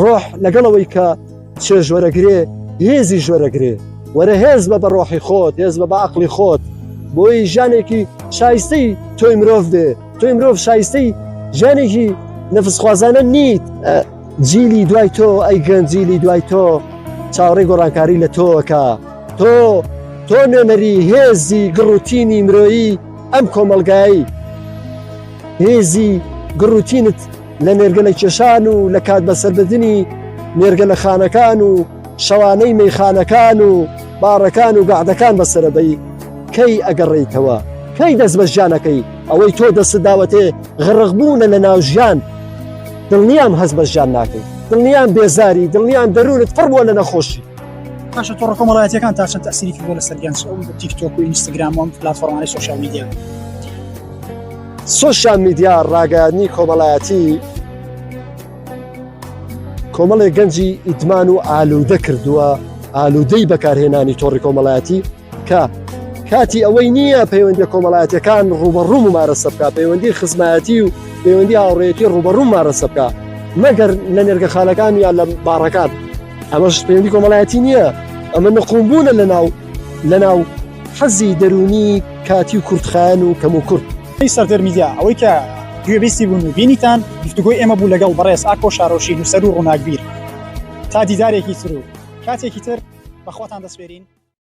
ڕۆح لەگەڵەوەی کە چێ ژوەرەگرێ هێزی ژوەرەگرێ وەرە هێز بە بە ڕۆحی خۆت هێز بە بە عەقڵی خۆت بۆی ژانێکی شایستەی تۆی مرۆڤ بێ تۆی مرۆڤ شایستەی ژانێکی نەفسخوازانە نیت جیلی دوای تۆ ئەی گەنجیلی دوای تۆ چاوەڕێی گۆڕانکاری لە تۆکە تۆ نوێنەری هێزی گڕوتینی مرۆیی ئەم کۆمەلگایی هێزی گڕوتینت لە نێرگە لە کێشان و لە کات بەسەربردنی نێرگە لە خانەکان و شەوانەی مەیخانەکان و باڕەکان و گەعدەکان بەسەرەبەی کەی ئەگەڕێیتەوە کەی دەست بە ژیانەکەی ئەوەی تۆ دەست داوەتێ غڕغبوونە لە ناو ژیان دڵنیام هەست بە ژیان ناکەی دڵنیام بێزاری دڵنیام دەرونت پڕ بووە لە نەخۆشی باشە تۆڕە کۆمەڵایەتیەکان تا چەند تەسیری کردووە لە سەر تیکتۆک و ئینستاگرام و پلاتفۆرمانەی سۆشیال میدیا سۆشیال میدیا ڕاگەیاندنی کۆمەڵایەتی کۆمەڵێک گەنجی ئیدمان و ئالوودە کردووە ئالوودەی بەکارهێنانی تۆڕی کۆمەڵایەتی کە کاتی ئەوەی نییە پەیوەندی کۆمەڵایەتەکان ڕوبەڕوو ممارەسە بکە پەیوەندی خزمەتی و پەیوەندی هاوڕێیەتی ڕوبەڕوو ممارەسە بکە مەگەر لە نێرگەخانەکان یان لە باڕەکان ئەمەش پەیوەندی کۆمەڵایەتی نییە ئەمە نەقومبوونە لەناو حەزی دەرونی کاتی و کورتخایەن و کەم و کورت سەردەر میدیا ئەوەی کە گوێبیستی بوون و بینیتان گفتوگۆی ئێمە بوو لەگەڵ بەڕێز ئاکۆ شارۆشی نووسەر و ڕووناکبیر تا دیدارێکی تر و کاتێکی تر بەخۆتان دەسپێرین.